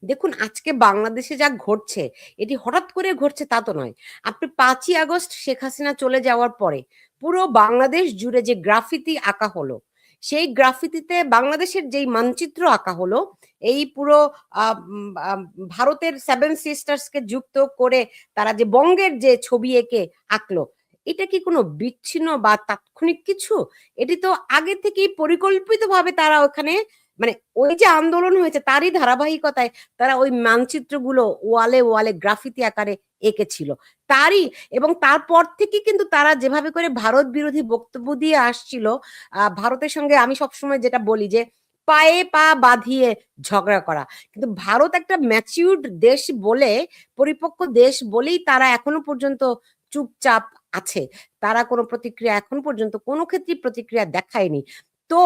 দেখুন আজকে বাংলাদেশে যা ঘটছে এটি হঠাৎ করে ঘটছে তা তো নয়। আপনি 5ই আগস্ট শেখ হাসিনা চলে যাওয়ার পরে পুরো বাংলাদেশ জুড়ে যে গ্রাফিতি আঁকা হলো, সেই গ্রাফিতিতে বাংলাদেশের যেই মানচিত্র আঁকা হলো, এই পুরো ভারতের 7 সিস্টার্সকে যুক্ত করে তারা যে বঙ্গের যে ছবি এঁকে আঁকলো, এটা কি কোনো বিচ্ছিন্ন বা তাৎক্ষণিক কিছু? এটি তো আগে থেকেই পরিকল্পিতভাবে তারা ওখানে, মানে ওই যে আন্দোলন হয়েছে তারই ধারাবাহিকতায় তারা ওই মানচিত্রগুলো ওয়ালে ওয়ালে গ্রাফিতি আকারে এঁকেছিল তারই। এবং তারপর থেকে কিন্তু তারা যেভাবে করে ভারত বিরোধী বক্তব্য দিয়ে আসছিল, ভারতের সঙ্গে আমি সবসময় যেটা বলি যে পায়ে পা বাঁধিয়ে ঝগড়া করা। কিন্তু ভারত একটা ম্যাচিউরড দেশ বলে, পরিপক্ক দেশ বলেই তারা এখনো পর্যন্ত চুপচাপ আছে। তারা কোনো প্রতিক্রিয়া এখন পর্যন্ত কোনো ক্ষেত্রে প্রতিক্রিয়া দেখায়নি। তো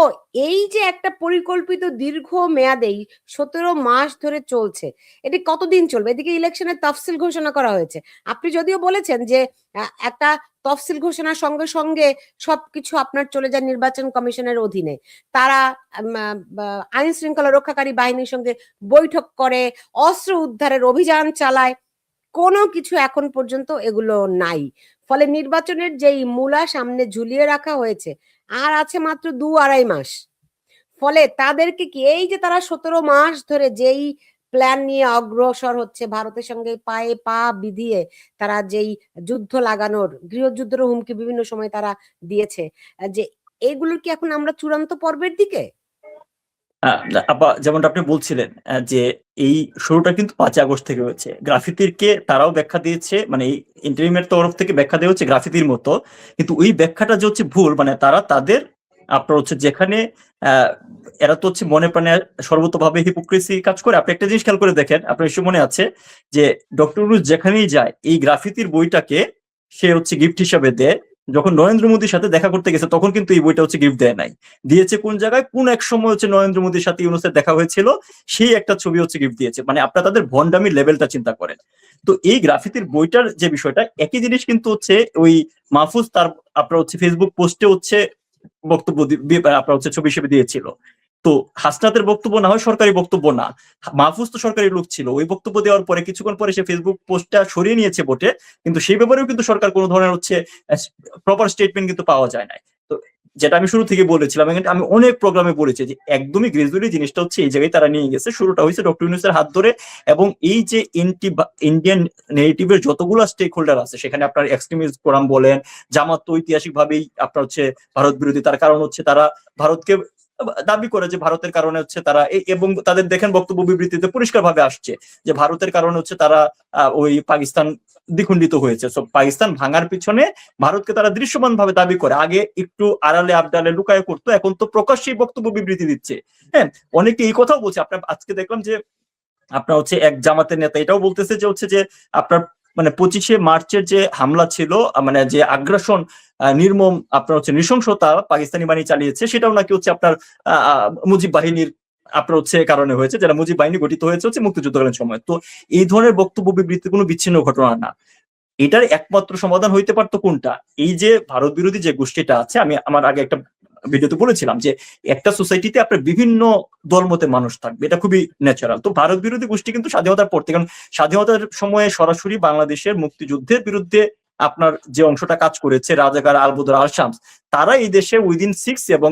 এই যে একটা পরিকল্পিত দীর্ঘ মেয়াদেই 17 মাস ধরে চলছে, এটি কতদিন চলবে? এদিকে ইলেকশনের তফসিল ঘোষণা করা হয়েছে। আপনি যদিও বলেছেন যে একটা তফসিল ঘোষণার সঙ্গে সঙ্গে সবকিছু আপনার চলে যায় নির্বাচন কমিশনের অধীনে। তারা আইন শৃঙ্খলা রক্ষাকারী বাহিনীর সঙ্গে বৈঠক করে, অস্ত্র উদ্ধারের অভিযান চালায়। কোনো কিছু এখন পর্যন্ত এগুলো নাই। ফলে নির্বাচনের যেই মূলা সামনে ঝুলিয়ে রাখা হয়েছে, আর আছে মাত্র 2-2.5 মাস। ফলে তাদেরকে কি এই যে তারা 17 মাস ধরে যেই প্ল্যান নিয়ে অগ্রসর হচ্ছে, ভারতের সঙ্গে পায়ে পা বিধিয়ে তারা যেই যুদ্ধ লাগানোর, গৃহযুদ্ধের হুমকি বিভিন্ন সময় তারা দিয়েছে, যে এগুলোর কি এখন আমরা চূড়ান্ত পর্বের দিকে? আপা যেমনটা আপনি বলছিলেন যে এই শুরুটা কিন্তু 5 আগস্ট থেকে হয়েছে। গ্রাফিতির কে তারাও ব্যাখ্যা দিয়েছে, মানে এই ইন্টারিমের তরফ থেকে ব্যাখ্যা দেওয়া হচ্ছে গ্রাফিতির মতো, কিন্তু ওই ব্যাখ্যাটা যে হচ্ছে ভুল। মানে তারা তাদের আপনার হচ্ছে যেখানে এরা তো হচ্ছে মনে প্রাণে সর্বতভাবে হিপোক্রেসি কাজ করে। আপনি একটা জিনিস খেয়াল করে দেখেন, আপনার নিশ্চয় মনে আছে যে ডক্টর ইউনূস যেখানেই যায় এই গ্রাফিতির বইটাকে সে হচ্ছে গিফট হিসাবে দেয়। যখন নরেন্দ্র মোদীর সাথে দেখা করতে গেছে তখন কিন্তু এই বইটা হচ্ছে গিফট দেয় নাই, দিয়েছে কোন জায়গায়, কোন এক সময় হচ্ছে নরেন্দ্র মোদীর সাথে ইউনূসের দেখা হয়েছিল, সেই একটা ছবি হচ্ছে গিফট দিয়েছে। মানে আপনারা তাদের ভন্ডামির লেভেলটা চিন্তা করেন। তো এই গ্রাফিতির বইটার যে বিষয়টা, একই জিনিস কিন্তু হচ্ছে ওই মাহফুজ তার আপনার হচ্ছে ফেসবুক পোস্টে হচ্ছে বক্তব্য আপনার হচ্ছে ছবি হিসেবে দিয়েছিল। তো হাসনাতের বক্তব্য না হয় সরকারি বক্তব্য না, মাহফুজ তো সরকারি লোক ছিল, ওই বক্তব্য দেওয়ার পরে কিছুক্ষণ পরে সে ফেসবুক পোস্টটা সরিয়ে নিয়েছে বটে, কিন্তু সেই ব্যাপারেও কিন্তু সরকার কোনো ধরনের হচ্ছে প্রপার স্টেটমেন্ট কিন্তু পাওয়া যায় নাই। তো যেটা আমি শুরু থেকে বলেছিলাম, আমি অনেক প্রোগ্রামে বলেছি যে একদমই গ্রেজুয়ালি জিনিসটা হচ্ছে এই জায়গায় তারা নিয়ে গেছে। শুরুটা হয়েছে ডক্টর ইউনূসের হাত ধরে, এবং এই যে ইন্ডিয়ান নেগেটিভের যতগুলো স্টেক হোল্ডার আছে, সেখানে আপনার এক্সট্রিমিস্ট ফোরাম বলেন, জামাত তো ঐতিহাসিক ভাবেই আপনার হচ্ছে ভারত বিরোধী, তার কারণ হচ্ছে তারা ভারতকে দাবি করে যে ভারতের কারণে হচ্ছে তারা, এবং তাদের দেখেন বক্তব্য বিবৃতিতে পরিষ্কার ভাবে আসছে যে ভারতের কারণে হচ্ছে তারা ওই পাকিস্তান দ্বিখণ্ডিত হয়েছে। সো পাকিস্তান ভাঙার পিছনে ভারতকে তারা দৃশ্যমান ভাবে দাবি করে। আগে একটু আড়ালে আবডালে লুকায় করতো, এখন তো প্রকাশ্যেই বক্তব্য বিবৃতি দিচ্ছে। হ্যাঁ, অনেকে এই কথাও বলছে। আপনার আজকে দেখলাম যে আপনার হচ্ছে এক জামাতের নেতা এটাও বলতেছে যে হচ্ছে যে আপনার মানে 25শে মার্চের যে হামলা ছিল, মানে যে আগ্রাসন, নির্মম আপনার হচ্ছে নৃশংসতা পাকিস্তানি বাহিনী চালিয়েছে, সেটাও নাকি হচ্ছে আপনার মুজিব বাহিনীর আপনার হচ্ছে কারণে হয়েছে, যারা মুজিব বাহিনী গঠিত হয়েছে হচ্ছে মুক্তিযুদ্ধকালীন সময়। তো এই ধরনের বক্তব্য বিবৃতি কোনো বিচ্ছিন্ন ঘটনা না। এটার একমাত্র সমাধান হইতে পারতো কোনটা, এই যে ভারত বিরোধী যে গোষ্ঠীটা আছে, আমি আমার আগে একটা ভিডিওতে বলেছিলাম যে একটা সোসাইটিতে আপনার বিভিন্ন দলমতে মানুষ থাকবে, এটা খুবই ন্যাচারাল। তো ভারত বিরোধী গোষ্ঠী কিন্তু স্বাধীনতার পর থেকে, কারণ স্বাধীনতার সময়ে সরাসরি বাংলাদেশের মুক্তিযুদ্ধের বিরুদ্ধে আপনার যে অংশটা কাজ করেছে, রাজাকার, আলবদর, আল শামস, তারা এই দেশে উইদিন 6 এবং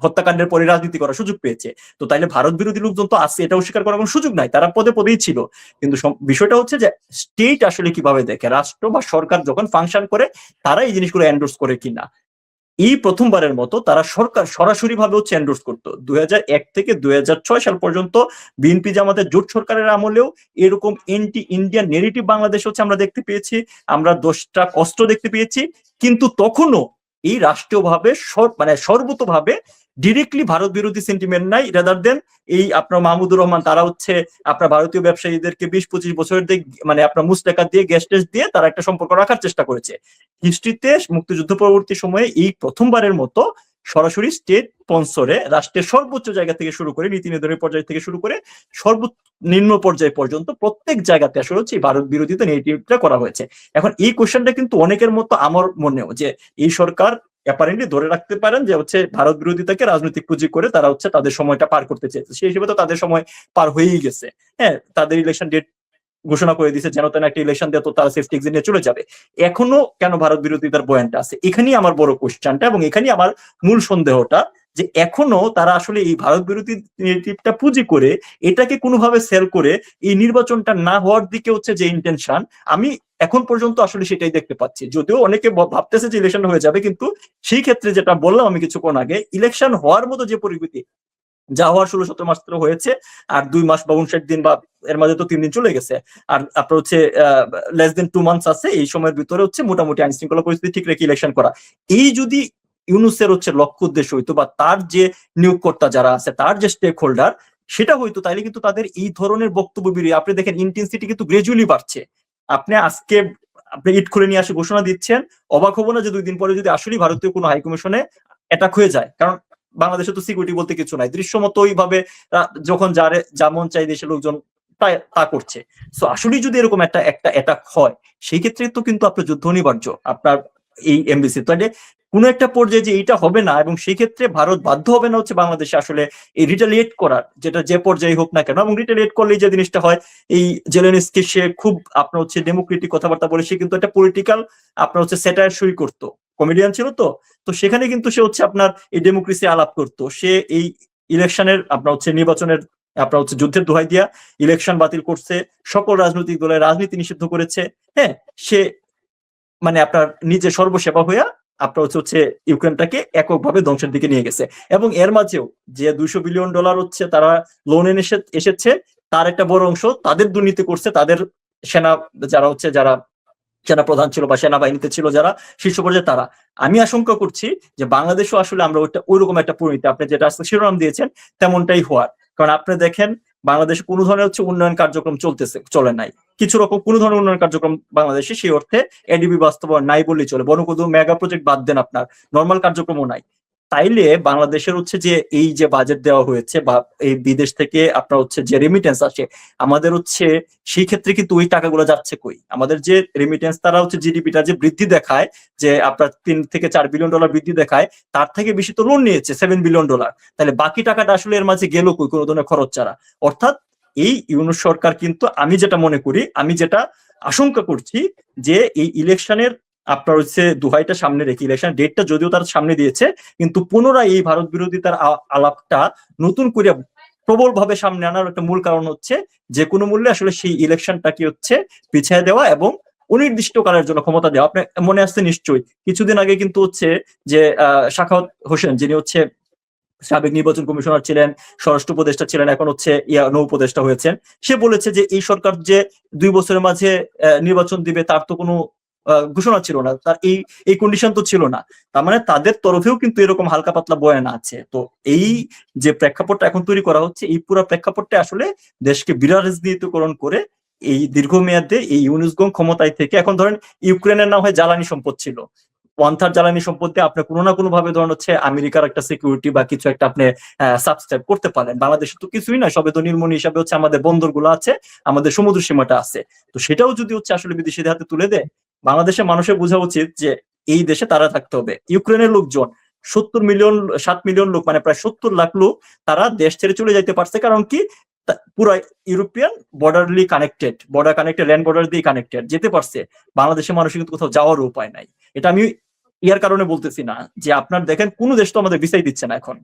হত্যাকাণ্ডের পরে রাজনীতি করার সুযোগ পেয়েছে। তো তাইলে ভারত বিরোধী লোকজন তো আছে, এটা অস্বীকার করার কোনো সুযোগ নাই, তারা পদে পদেই ছিল। কিন্তু বিষয়টা হচ্ছে যে স্টেট আসলে কিভাবে দেখে, রাষ্ট্র বা সরকার যখন ফাংশন করে তারা এই জিনিসগুলো এন্ডোর্স করে কিনা। এই প্রথমবারের মতো তারা সরকার সরাসরি ভাবে হচ্ছে এন্ডোর্স করতো। 2001 থেকে 2006 সাল পর্যন্ত বিএনপি জামাতের জোট সরকারের আমলেও এরকম এন্টি ইন্ডিয়ান নেগেটিভ বাংলাদেশ হচ্ছে আমরা দেখতে পেয়েছি, আমরা 10টা অস্ত্র দেখতে পেয়েছি। কিন্তু তখনও এই রাষ্ট্রীয়ভাবে মানে সর্বতভাবে ডিরেক্টলি ভারত বিরোধী সেন্টিমেন্ট নাই, রাদার দেন এই আপনার মাহমুদুর রহমান তারা হচ্ছে আপনার ভারতীয় ব্যবসায়ীদেরকে 20-25 বছরের মানে আপনার মুস্টাকা দিয়ে গ্যাস টেস্ট দিয়ে তারা একটা সম্পর্ক রাখার চেষ্টা করেছে। হিস্ট্রিতে মুক্তিযুদ্ধ পরবর্তী সময়ে এই প্রথমবারের মতো সরাসরি স্টেট স্পন্সরে রাষ্ট্রের সর্বোচ্চ জায়গা থেকে শুরু করে নীতি নির্ধারণের পর্যায় থেকে শুরু করে সর্বনিম্ন পর্যায় পর্যন্ত প্রত্যেক জায়গাতে আসলে হচ্ছে ভারত বিরোধিতা নেগেটিভটা করা হয়েছে। এখন এই কোশ্চেনটা কিন্তু অনেকের মতো আমার মনেও যে এই সরকার অ্যাপারেন্টলি ধরে রাখতে পারেন যে হচ্ছে ভারত বিরোধিতাকে রাজনৈতিক পুঁজি করে তারা হচ্ছে তাদের সময়টা পার করতে চেয়েছে। সেই হিসেবে তো তাদের সময় পার হয়েই গেছে। হ্যাঁ, তাদের ইলেকশন ডেট ঘোষণা করে দিয়েছে, যেন তেন একটা ইলেকশন দিয়ে তো তারা সেফটি এক্সিট নিয়ে চলে যাবে। এখনো কেন ভারত বিরোধিতার বয়ানটা আছে? এখানেই আমার বড় কোশ্চেনটা, এবং এখানেই আমার মূল সন্দেহটা, যে এখনো তারা আসলে এই ভারত বিরোধী নেগেটিভটা পুঁজি করে এটাকে কোনোভাবে সেল করে এই নির্বাচনটা না হওয়ার দিকে হচ্ছে যে ইন্টেনশন, আমি এখন পর্যন্ত আসলে সেটাই দেখতে পাচ্ছি। যদিও অনেকে ভাবতেছে যে ইলেকশন হয়ে যাবে, কিন্তু সেই ক্ষেত্রে যেটা বললাম আমি কিছুক্ষণ আগে, ইলেকশন হওয়ার মতো যে পরিস্থিতি, যা হওয়ার 16-17 মাস ধরে হয়েছে, আর 2 মাস বা 59 দিন, বা এর মাঝে তো 3 দিন চলে গেছে, আর আপনার হচ্ছে লেস দেন 2 মান্থস আছে, এই সময়ের ভিতরে হচ্ছে মোটামুটি আইন শৃঙ্খলা পরিস্থিতি ঠিক রেখে ইলেকশন করা। এই যদি ইউনূসের হচ্ছে লক্ষ্য উদ্দেশ্য হইতো, বা তার যে নিয়োগকর্তা যারা আছে, তার যে স্টেক হোল্ডার সেটা হইতো, তাইলে কিন্তু তাদের এই ধরনের বক্তব্য বেরিয়ে, আপনি দেখেন ইন্টেন্সিটি কিন্তু গ্রাজুয়ালি বাড়ছে। আপনি আজকে আপনি ইট খুলে নিয়ে আসে ঘোষণা দিচ্ছেন, অবাক হবো না যে 2 দিন পরে যদি আসলে ভারতীয় কোনো হাইকমিশনে অ্যাটাক হয়ে যায়। কারণ বাংলাদেশে তো সিকিউরিটি বলতে কিছু নাই, দৃশ্যমত ওইভাবে যখন যারে যেমন চাই দেশের লোকজন তা করছে। সো আসলে যদি এরকম একটা একটা অ্যাটাক হয়, সেই ক্ষেত্রে তো কিন্তু আপনার যুদ্ধ অনিবার্য আপনার এই এমবিসি। তাহলে কোনো একটা পর্যায়ে যে এইটা হবে না, এবং সেই ক্ষেত্রে ভারত বাধ্য হবে না হচ্ছে বাংলাদেশে আসলে এই রিটালিয়েট করার, যেটা যে পর্যায়ে হোক না কেন। এবং রিটালিয়েট করলেই যে জিনিসটা হয়, এই জেলেনস্কি সে খুব আপনার হচ্ছে ডেমোক্রেটিক কথাবার্তা বলে, সে কিন্তু একটা পলিটিক্যাল আপনার হচ্ছে স্যাটায়ার শুরু করতো, কমেডিয়ান ছিল তো। তো সেখানে কিন্তু সে হচ্ছে আপনার এই ডেমোক্রেসি আলাপ করতো। সে এই ইলেকশনের আপনার হচ্ছে নির্বাচনের আপনার হচ্ছে যুদ্ধের দোহাই দিয়া ইলেকশন বাতিল করছে, সকল রাজনৈতিক দলের রাজনীতি নিষিদ্ধ করেছে। হ্যাঁ, সে মানে আপনার নিজে সর্বসেবা হইয়া আপনার হচ্ছে ইউক্রেনটাকে এককভাবে ধ্বংসের দিকে নিয়ে গেছে। এবং এর মাঝেও যে $200 বিলিয়ন হচ্ছে তারা লোন এনে এসেছে, তার একটা বড় অংশ তাদের দুর্নীতি করছে, তাদের সেনা যারা সেনা প্রধান ছিল বা সেনাবাহিনীতে ছিল যারা শীর্ষ পর্যায়ে তারা। আমি আশঙ্কা করছি যে বাংলাদেশও আসলে আমরা ওইরকম একটা পরিণতি, আপনি যেটা আজকে শিরোনাম দিয়েছেন তেমনটাই হওয়ার। কারণ আপনি দেখেন বাংলাদেশে কোনো ধরনের হচ্ছে উন্নয়ন কার্যক্রম চলে নাই, কিছু রকম কোনো ধরনের উন্নয়ন কার্যক্রম বাংলাদেশে সেই অর্থে এডিবি বাস্তবায়ন নাই বললেই চলে, বরং কোনো মেগা প্রজেক্ট বাদ দেন, আপনার নর্মাল কার্যক্রমও নাই। তাইলে বাংলাদেশের হচ্ছে যে এই যে বাজেট দেওয়া হয়েছে, বা এই বিদেশ থেকে আপনার হচ্ছে যে রেমিটেন্স আসে আমাদের হচ্ছে, সেই ক্ষেত্রে কিন্তু ওই টাকাগুলো যাচ্ছে কই? আমাদের যে রেমিটেন্স, তারা হচ্ছে জিডিপিটা যে বৃদ্ধি দেখায়, যে আপনার $3 থেকে $4 বিলিয়ন বৃদ্ধি দেখায়, তার থেকে বেশি তো লোন নিয়েছে $7 বিলিয়ন। তাহলে বাকি টাকাটা আসলে এর মাঝে গেল কই কোনো ধরনের খরচ ছাড়া? অর্থাৎ এই ইউনূস সরকার কিন্তু, আমি যেটা মনে করি, আমি যেটা আশঙ্কা করছি, যে এই ইলেকশনের আপনার হচ্ছে দোহাইটা সামনে রেখে, ইলেকশন ডেটটা যদিও তার সামনে দিয়েছে, কিন্তু পুনরায় এই ভারত বিরোধিতার আলাপটা নতুন করে প্রবল ভাবে সামনে আনার একটা মূল কারণ হচ্ছে যে কোনো মূল্যে আসলে সেই ইলেকশনটা কি হচ্ছে পিছিয়ে দেওয়া, এবং অনির্দিষ্টকালের জন্য ক্ষমতা দেওয়া। আপনার মনে আসছে নিশ্চয়ই, কিছুদিন আগে কিন্তু হচ্ছে যে সাখাওয়াত হোসেন, যিনি হচ্ছে সাবেক নির্বাচন কমিশনার ছিলেন, স্বরাষ্ট্র উপদেষ্টা ছিলেন, এখন হচ্ছে নৌ উপদেষ্টা হয়েছেন, সে বলেছে যে এই সরকার যে 2 বছরের মাঝে নির্বাচন দিবে তার তো কোনো ঘোষণা ছিল না, তার এই কন্ডিশন তো ছিল না। তার মানে তাদের তরফেও কিন্তু এরকম হালকা পাতলা বয়ান আছে। তো এই যে প্রেক্ষাপটটা এখন তৈরি করা হচ্ছে, এই পুরো প্রেক্ষাপটটা আসলে দেশকে বিরাজনীতিকরণ করে এই দীর্ঘমেয়াদে এই ইউনুসগণ ক্ষমতায় থেকে, এখন ধরেন ইউক্রেনের না হয় জ্বালানি সম্পদ ছিল, 1/3 জ্বালানি সম্পত্তি আপনি কোনো না কোনো ভাবে ধরেন হচ্ছে আমেরিকার একটা সিকিউরিটি বা কিছু একটা আপনি সাবস্ক্রাইব করতে পারেন। বাংলাদেশে তো কিছুই না, সবে তো নির্মূল হিসাবে হচ্ছে আমাদের বন্দরগুলো আছে, আমাদের সমুদ্র সীমাটা আছে। তো সেটাও যদি হচ্ছে আসলে বিদেশিদের হাতে তুলে দেয়, বাংলাদেশের মানুষের বোঝা উচিত যে এই দেশে তারা থাকতে হবে। ইউক্রেনের লোকজন 70 মিলিয়ন, 7 মিলিয়ন লোক, মানে প্রায় 70 লাখ লোক, তারা দেশ ছেড়ে চলে যাইতে পারছে। কারণ কি? পুরো European border connected, land border দিয়ে কানেক্টেড, যেতে পারছে। বাংলাদেশের মানুষের কিন্তু কোথাও যাওয়ার উপায় নাই। এটা আমি ইয়ার কারণে বলতেছি না, যে আপনার দেখেন কোন দেশ তো আমাদের ভিসাই দিচ্ছে না এখন,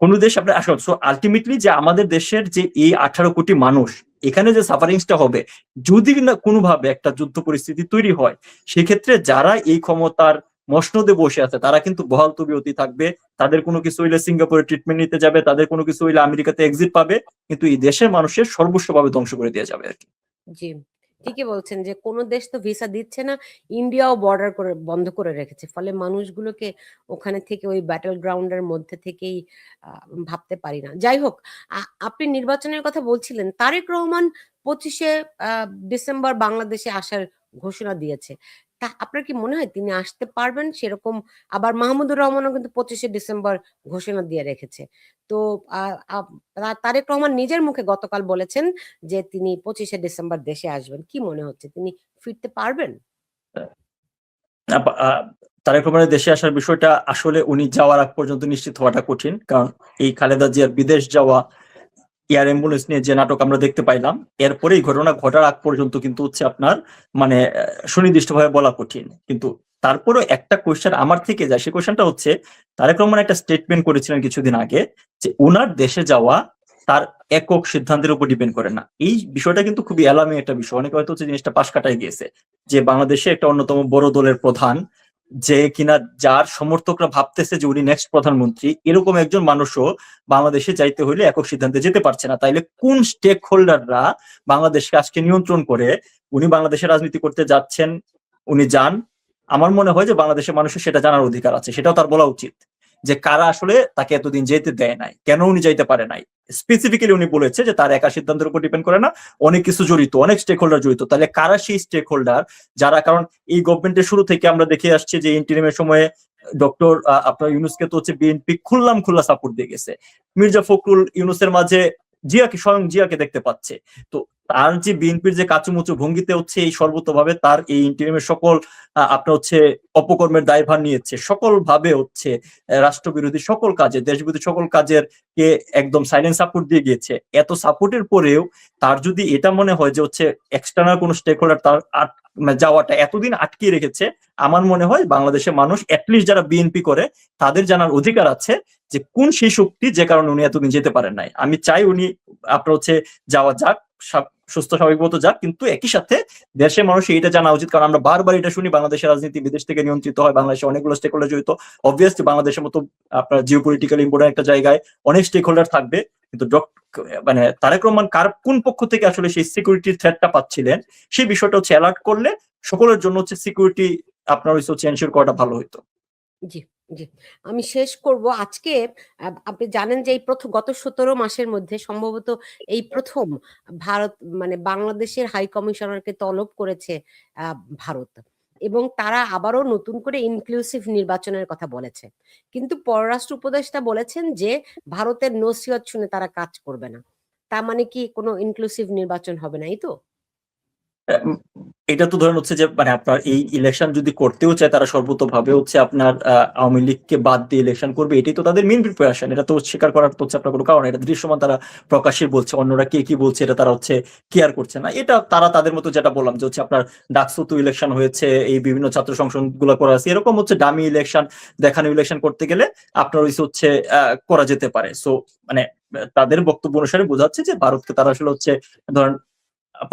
কোন দেশ আপনার আসলে। সো আলটিমেটলি যে আমাদের দেশের যে এই 18 কোটি মানুষ, এখানে যে সাফারিংসটা হবে, যদি না কোনোভাবে একটা যুদ্ধ পরিস্থিতি তৈরি হয়, সেক্ষেত্রে যারা এই ক্ষমতার মসনদে বসে আছে তারা কিন্তু বহাল তবিয়তি থাকবে। তাদের কোনো কিছু হইলে সিঙ্গাপুরে ট্রিটমেন্ট নিতে যাবে, তাদের কোনো কিছু হইলে আমেরিকাতে এক্সিট পাবে, কিন্তু এই দেশের মানুষের সর্বস্বভাবে ধ্বংস করে দিয়ে যাবে আর কি। জি, ঠিকই বলছেন যে কোনো দেশ তো ভিসা দিচ্ছে না, ইন্ডিয়াও বর্ডার করে বন্ধ করে রেখেছে, ফলে মানুষগুলোকে ওখানে থেকে ওই ব্যাটল গ্রাউন্ডের মধ্যে থেকেই ভাবতে পারি না। যাই হোক, আপনি নির্বাচনের কথা বলছিলেন, তারেক রহমান 25শে ডিসেম্বর বাংলাদেশে আসার ঘোষণা দিয়েছে। তা আপনার কি মনে হয় তিনি আসতে পারবেন সেরকম? আবার মাহমুদুর রহমানও কিন্তু 25শে ডিসেম্বর ঘোষণা দিয়ে রেখেছে। তো তারেক রহমান নিজের মুখে গতকাল বলেছেন যে তিনি 25শে ডিসেম্বর দেশে আসবেন। কি মনে হচ্ছে তিনি ফিরতে পারবেন? তারেক রহমানের দেশে আসার বিষয়টা আসলে উনি যাওয়ার আগ পর্যন্ত নিশ্চিত হওয়াটা কঠিন, কারণ এই খালেদা জিয়ার বিদেশ যাওয়া, এয়ার অ্যাম্বুলেন্স নিয়ে যে নাটক আমরা দেখতে পাইলাম, এরপরে এই ঘটনা ঘটার আগ পর্যন্ত কিন্তু হচ্ছে আপনার মানে সুনির্দিষ্টভাবে বলা কঠিন। কিন্তু তারপরে একটা কোয়েশ্চেন আমার থেকে যায়, সেই কোয়েশ্চেনটা হচ্ছে তারেক রহমান একটা স্টেটমেন্ট করেছিলেন কিছুদিন আগে যে ওনার দেশে যাওয়া তার একক সিদ্ধান্তের উপর ডিপেন্ড করে না। এই বিষয়টা কিন্তু খুবই অ্যালার্মিং একটা বিষয়। অনেকে হয়তো হচ্ছে জিনিসটা পাশ কাটাই গিয়েছে যে বাংলাদেশে একটা অন্যতম বড় দলের প্রধান, যে কিনা যার সমর্থকরা ভাবতেছে যে উনি নেক্সট প্রধানমন্ত্রী, এরকম একজন মানুষও বাংলাদেশে যাইতে হইলে একক সিদ্ধান্তে যেতে পারছে না। তাইলে কোন স্টেক হোল্ডাররা বাংলাদেশকে আজকে নিয়ন্ত্রণ করে উনি বাংলাদেশে রাজনীতি করতে যাচ্ছেন, উনি যান? আমার মনে হয় যে বাংলাদেশের মানুষের সেটা জানার অধিকার আছে, সেটাও তার বলা উচিত যে কারা আসলে তাকে এতদিন যেতে দেয় নাই, কেন উনি যাইতে পারে নাই। স্পেসিফিক্যালি উনি বলেছে যে তার একা সিদ্ধান্তের উপর ডিপেন্ড করে না, অনেক কিছু জড়িত, অনেক স্টেক হোল্ডার জড়িত। তাহলে কারা সেই স্টেক হোল্ডার যারা, কারণ এই গভর্নমেন্টের শুরু থেকে আমরা দেখে আসছি যে ইন্টারিমের সময়ে ডক্টর আপনার ইউনূসকে তো হচ্ছে বিএনপি খোলা সাপোর্ট দিয়ে গেছে। মির্জা ফখরুল ইউনূসের মাঝে জিয়াকে, স্বয়ং জিয়াকে দেখতে পাচ্ছে। তো তার যে বিএনপির যে কাচুমুচু ভঙ্গিতে হচ্ছে এই সর্বতভাবে তার এই ইন্টারিমের সকল আপনার হচ্ছে অপকর্মের দায়ভার নিয়েছে, সকল ভাবে হচ্ছে রাষ্ট্রবিরোধী সকল কাজে, দেশবিরোধী সকল কাজের কে একদম সাইলেন্ট সাপোর্ট দিয়ে গিয়েছে। এত সাপোর্টের পরেও তার যদি এটা মনে হয় যে হচ্ছে এক্সটার্নাল কোন স্টেক হোল্ডার তার যাওয়াটা এতদিন আটকিয়ে রেখেছে, আমার মনে হয় বাংলাদেশের মানুষ অ্যাটলিস্ট যারা বিএনপি করে তাদের জানার অধিকার আছে যে কোন সেই শক্তি যে কারণে উনি এতদিন যেতে পারেন নাই। আমি চাই উনি আপনার হচ্ছে যাওয়া যাক, সুস্থ স্বাভাবিক মতো যাক, কিন্তু একই সাথে দেশের মানুষের এটা জানা উচিত, কারণ আমরা বারবার এটা শুনি বাংলাদেশের রাজনীতি বিদেশ থেকে নিয়ন্ত্রিত হয়, বাংলাদেশে অনেকগুলো স্টেক হোল্ডার জড়িত। অবভিয়াসলি বাংলাদেশের মতো আপনার জিওপলিটিক্যাল ইম্পর্টেন্ট একটা জায়গায় অনেক স্টেক হোল্ডার থাকবে, কিন্তু মানে তারেক রহমান কার কোন পক্ষ থেকে আসলে সেই সিকিউরিটি থ্রেটটা পাচ্ছিলেন সেই বিষয়টা হচ্ছে অ্যালার্ট করলে সকলের জন্য হচ্ছে সিকিউরিটি আপনার হচ্ছে এনশিওর করাটা ভালো হতো। জি, জি। আমি শেষ করব আজকে। আপনি জানেন যে এই গত ১৭ মাসের মধ্যে সম্ভবত এই প্রথম ভারত মানে বাংলাদেশের হাই কমিশনারকে তলব করেছে ভারত, এবং তারা আবারও নতুন করে ইনক্লুসিভ নির্বাচনের কথা বলেছে। কিন্তু পররাষ্ট্র উপদেষ্টা বলেছেন যে ভারতের নসিহত শুনে তারা কাজ করবে না। তার মানে কি কোনো ইনক্লুসিভ নির্বাচন হবে না, এই তো? এটা তো ধরেন হচ্ছে যে মানে আপনার এই ইলেকশন যদি করতেও চায় তারা সর্বতভাবে হচ্ছে আপনার আওয়ামী লীগকে বাদ দিয়ে ইলেকশন করবে, এটাই তো তাদের মেইন প্রিপারেশন। এটা তো স্বীকার করার তো হচ্ছে আপনার কোনো কারণ, এটা দৃশ্যমান তারা প্রকাশ্যে বলছে, অন্যরা কে কি বলছে এটা তারা হচ্ছে কেয়ার করছে না। এটা তারা তাদের মতো যেটা বললাম যে হচ্ছে আপনার ডাকসু তো ইলেকশন হয়েছে, এই বিভিন্ন ছাত্র সংসদ গুলো করা আছে, এরকম হচ্ছে ডামি ইলেকশন, দেখানো ইলেকশন করতে গেলে আপনার হচ্ছে করা যেতে পারে। সো মানে তাদের বক্তব্য অনুসারে বোঝাচ্ছে যে ভারতকে তারা আসলে হচ্ছে ধরেন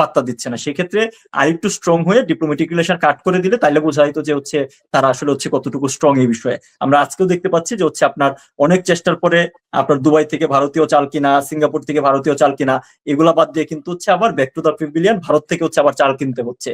পাত্তা দিচ্ছে না। সেক্ষেত্রে আরেকটু স্ট্রং হয়ে ডিপ্লোম্যাটিক রিলেশন কাট করে দিলে তাইলে বোঝা যেত যে হচ্ছে তারা আসলে হচ্ছে কতটুকু স্ট্রং এই বিষয়ে। আমরা আজকেও দেখতে পাচ্ছি যে হচ্ছে আপনার অনেক চেষ্টার পরে আপনার দুবাই থেকে ভারতীয় চাল কিনা, সিঙ্গাপুর থেকে ভারতীয় চাল কিনা, এগুলা বাদ দিয়ে কিন্তু হচ্ছে আবার back to the pavilion Bharat থেকে হচ্ছে আবার চাল কিনতে হচ্ছে।